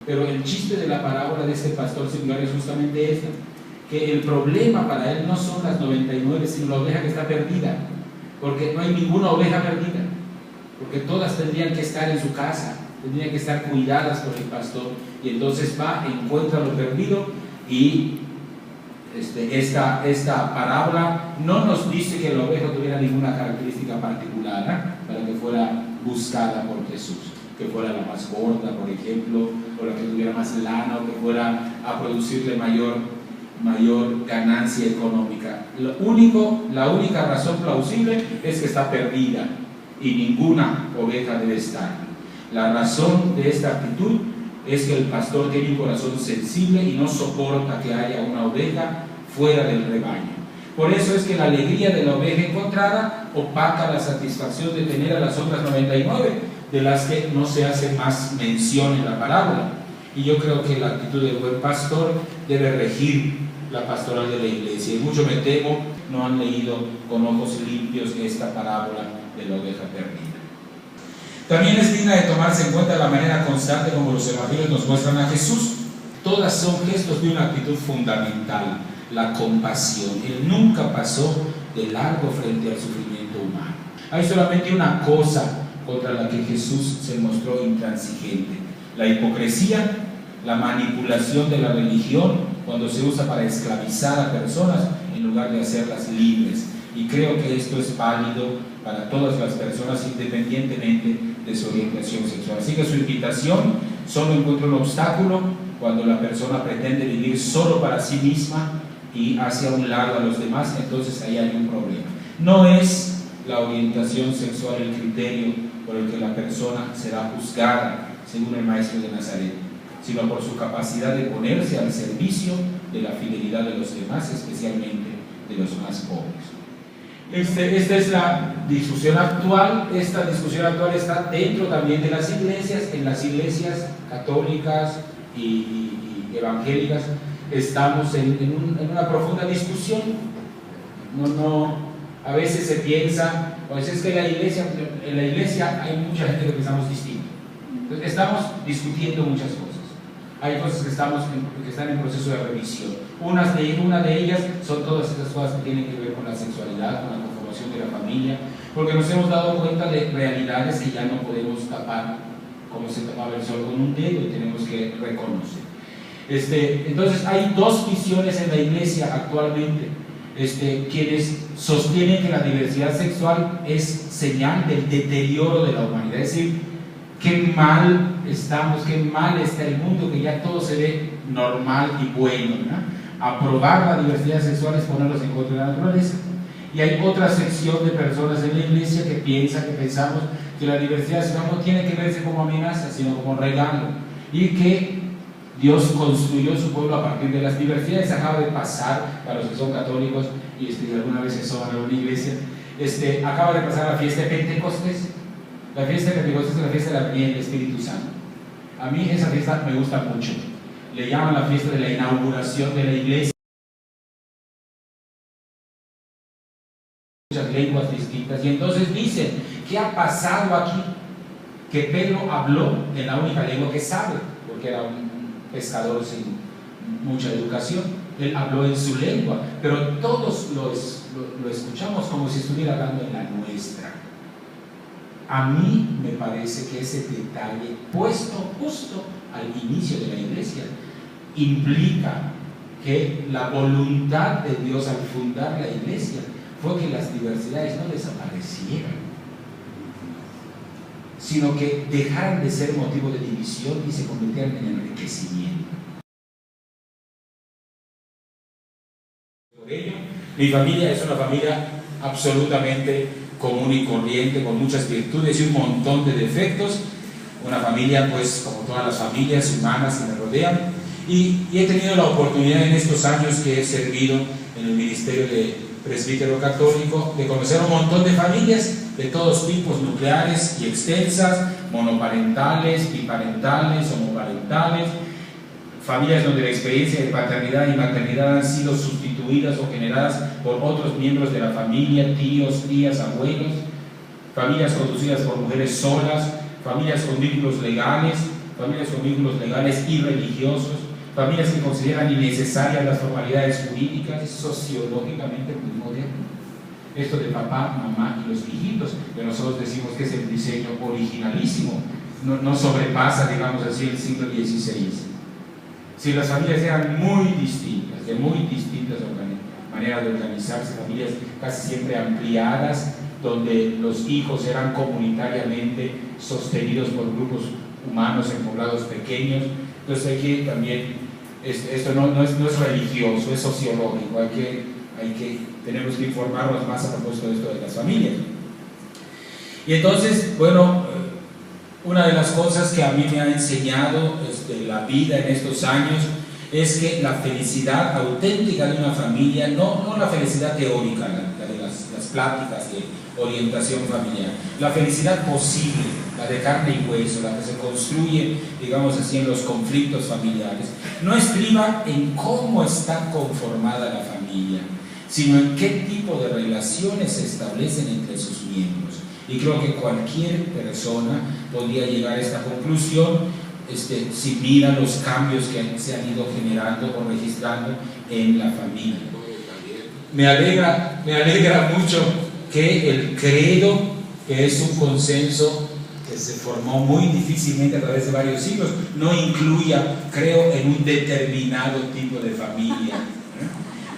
Pero el chiste de la parábola de este pastor singular es justamente esta, que el problema para él no son las 99, sino la oveja que está perdida, porque no hay ninguna oveja perdida, porque todas tendrían que estar en su casa, tendrían que estar cuidadas por el pastor, y entonces va, encuentra lo perdido. Y esta parábola no nos dice que la oveja tuviera ninguna característica particular para que fuera buscada por Jesús, que fuera la más gorda, por ejemplo, o la que tuviera más lana, o que fuera a producirle mayor ganancia económica. La única razón plausible es que está perdida y ninguna oveja debe estar. La razón de esta actitud es que el pastor tiene un corazón sensible y no soporta que haya una oveja fuera del rebaño. Por eso es que la alegría de la oveja encontrada opaca la satisfacción de tener a las otras 99, de las que no se hace más mención en la parábola. Y yo creo que la actitud del buen pastor debe regir la pastoral de la iglesia. Y mucho me temo no han leído con ojos limpios esta parábola de la oveja perdida. También es digna de tomarse en cuenta la manera constante como los evangelios nos muestran a Jesús. Todas son gestos de una actitud fundamental, la compasión. Él nunca pasó de largo frente al sufrimiento humano. Hay solamente una cosa contra la que Jesús se mostró intransigente: la hipocresía, la manipulación de la religión cuando se usa para esclavizar a personas en lugar de hacerlas libres. Y creo que esto es válido para todas las personas independientemente de su orientación sexual. Así que su invitación solo encuentra un obstáculo cuando la persona pretende vivir solo para sí misma y hacia un lado a los demás. Entonces ahí hay un problema. No es la orientación sexual el criterio por el que la persona será juzgada según el Maestro de Nazaret, sino por su capacidad de ponerse al servicio de la fidelidad de los demás, especialmente de los más pobres. Esta es la discusión actual. Esta discusión actual está dentro también de las iglesias. En las iglesias católicas y evangélicas estamos en una profunda discusión. A veces se piensa, pues es que en la iglesia hay mucha gente que pensamos distinto. Entonces, estamos discutiendo muchas cosas. Hay cosas que están en proceso de revisión. Una de ellas son todas estas cosas que tienen que ver con la sexualidad, con la conformación de la familia, porque nos hemos dado cuenta de realidades que ya no podemos tapar como se tapaba el sol con un dedo, y tenemos que reconocer. Entonces hay dos visiones en la iglesia actualmente. Quienes sostienen que la diversidad sexual es señal del deterioro de la humanidad, es decir, qué mal estamos, qué mal está el mundo, que ya todo se ve normal y bueno, ¿no? Aprobar la diversidad sexual es ponerlos en contra de la naturaleza. Y hay otra sección de personas en la iglesia que pensamos que la diversidad sexual no tiene que verse como amenaza, sino como regalo, y que Dios construyó su pueblo a partir de las diversidades. Acaba de pasar, para los que son católicos y alguna vez se son a una iglesia, acaba de pasar la fiesta de Pentecostés. La fiesta de Pentecostés es la fiesta de la venida del Espíritu Santo. A mí esa fiesta me gusta mucho. Le llaman la fiesta de la inauguración de la iglesia. Muchas lenguas distintas. Y entonces dicen, ¿qué ha pasado aquí? Que Pedro habló en la única lengua que sabe, porque era un pescador sin mucha educación. Él habló en su lengua, pero todos lo escuchamos como si estuviera hablando en la nuestra. A mí me parece que ese detalle, puesto justo al inicio de la iglesia, implica que la voluntad de Dios al fundar la iglesia fue que las diversidades no desaparecieran, sino que dejaran de ser motivo de división y se convirtieran en enriquecimiento. Por ello, mi familia es una familia absolutamente común y corriente, con muchas virtudes y un montón de defectos. Una familia, pues, como todas las familias humanas que me rodean. Y he tenido la oportunidad en estos años que he servido en el ministerio de presbítero católico de conocer un montón de familias de todos tipos, nucleares y extensas, monoparentales, biparentales, homoparentales, familias donde la experiencia de paternidad y maternidad han sido sustituidas o generadas por otros miembros de la familia, tíos, tías, abuelos, familias conducidas por mujeres solas, familias con vínculos legales, familias con vínculos legales y religiosos, familias que consideran innecesarias las formalidades jurídicas. Es sociológicamente muy moderno. Esto de papá, mamá y los hijitos, que nosotros decimos que es el diseño originalísimo, no sobrepasa, digamos así, el siglo XVI. Si las familias eran muy distintas, de muy distintas maneras de organizarse, familias casi siempre ampliadas, donde los hijos eran comunitariamente sostenidos por grupos humanos en poblados pequeños. Entonces aquí también, esto no es religioso, es sociológico, tenemos que informarnos más a propósito de esto de las familias. Y entonces, bueno, una de las cosas que a mí me ha enseñado la vida en estos años es que la felicidad auténtica de una familia, no la felicidad teórica, la de las pláticas de orientación familiar, la felicidad posible, la de carne y hueso, la que se construye, digamos así, en los conflictos familiares, no estriba en cómo está conformada la familia, sino en qué tipo de relaciones se establecen entre sus miembros. Y creo que cualquier persona podría llegar a esta conclusión si mira los cambios que se han ido generando o registrando en la familia. Me alegra mucho que el credo, que es un consenso que se formó muy difícilmente a través de varios siglos, no incluya, creo, en un determinado tipo de familia.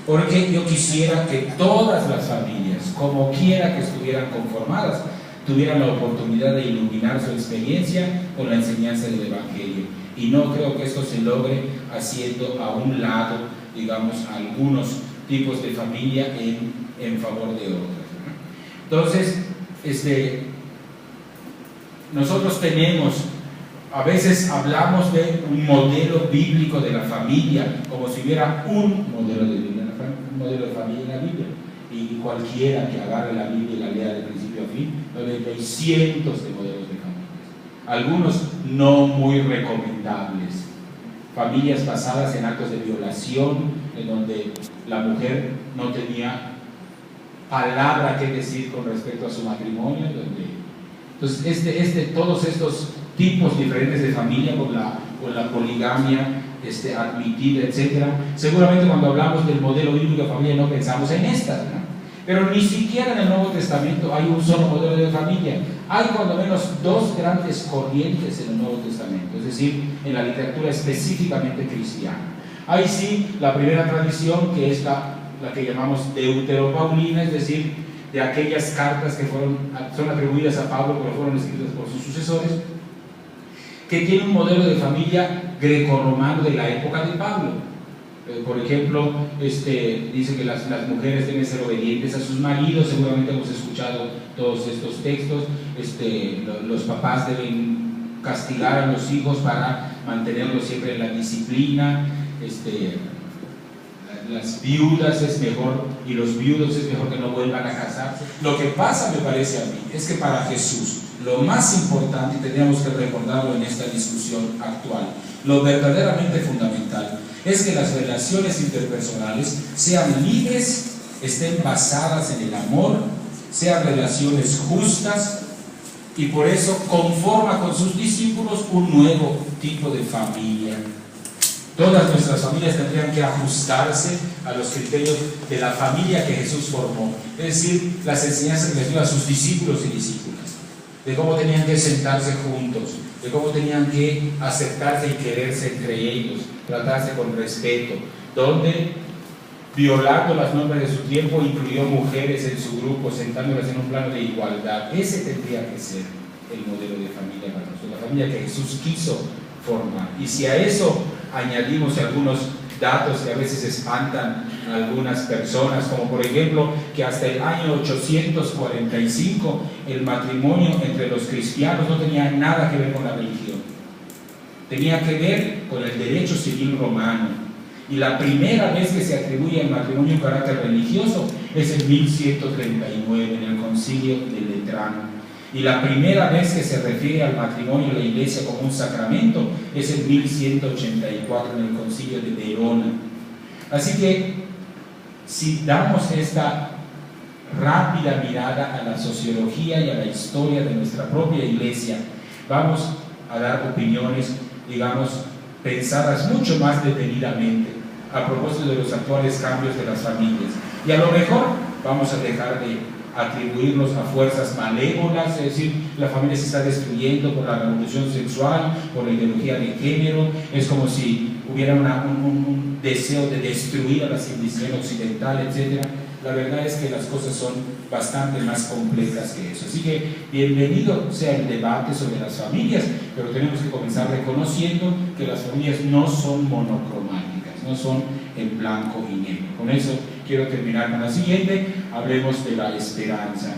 Porque yo quisiera que todas las familias, como quiera que estuvieran conformadas, tuvieran la oportunidad de iluminar su experiencia con la enseñanza del Evangelio. Y no creo que esto se logre haciendo a un lado, digamos, algunos tipos de familia en favor de otras. Entonces, nosotros a veces hablamos de un modelo bíblico de la familia, como si hubiera un modelo de familia en la Biblia. Y cualquiera que agarre la Biblia y la lea de principio a fin, hay cientos de modelos de familias, algunos no muy recomendables, familias basadas en actos de violación, en donde la mujer no tenía palabra que decir con respecto a su matrimonio, entonces todos estos tipos diferentes de familia, con la poligamia admitida, etc. Seguramente cuando hablamos del modelo bíblico de familia no pensamos en estas, ¿no? Pero ni siquiera en el Nuevo Testamento hay un solo modelo de familia. Hay cuando menos dos grandes corrientes en el Nuevo Testamento, es decir, en la literatura específicamente cristiana. Hay sí la primera tradición, que es la que llamamos deuteropaulina, es decir, de aquellas cartas que son atribuidas a Pablo, pero fueron escritas por sus sucesores, que tiene un modelo de familia grecorromano de la época de Pablo. Por ejemplo, dice que las mujeres deben ser obedientes a sus maridos. Seguramente hemos escuchado todos estos textos. Los papás deben castigar a los hijos para mantenerlos siempre en la disciplina. Las viudas es mejor, y los viudos es mejor que no vuelvan a casarse. Lo que pasa, me parece a mí, es que para Jesús lo más importante, y tendríamos que recordarlo en esta discusión actual, lo verdaderamente fundamental es que las relaciones interpersonales sean libres, estén basadas en el amor, sean relaciones justas, y por eso conforma con sus discípulos un nuevo tipo de familia. Todas nuestras familias tendrían que ajustarse a los criterios de la familia que Jesús formó, es decir, las enseñanzas que les dio a sus discípulos y discípulas, de cómo tenían que sentarse juntos, de cómo tenían que aceptarse y quererse entre ellos, tratarse con respeto, donde, violando las normas de su tiempo, incluyó mujeres en su grupo, sentándolas en un plano de igualdad. Ese tendría que ser el modelo de familia para nosotros, la familia que Jesús quiso formar. Y si a eso añadimos algunos datos que a veces espantan a algunas personas, como por ejemplo que hasta el año 845 el matrimonio entre los cristianos no tenía nada que ver con la religión, tenía que ver con el derecho civil romano, y la primera vez que se atribuye al matrimonio un carácter religioso es en 1139 en el concilio de Letrán. Y la primera vez que se refiere al matrimonio en la iglesia como un sacramento es en 1184 en el concilio de Verona. Así que, si damos esta rápida mirada a la sociología y a la historia de nuestra propia iglesia, vamos a dar opiniones digamos, pensadas mucho más detenidamente a propósito de los actuales cambios de las familias. Y a lo mejor vamos a dejar de atribuirlos a fuerzas malévolas, es decir, la familia se está destruyendo por la revolución sexual, por la ideología de género, es como si hubiera un deseo de destruir a la civilización occidental, etc. La verdad es que las cosas son bastante más complejas que eso. Así que bienvenido sea el debate sobre las familias, pero tenemos que comenzar reconociendo que las familias no son monocromáticas, no son en blanco y negro. Con eso quiero terminar con la siguiente. Hablemos de la esperanza.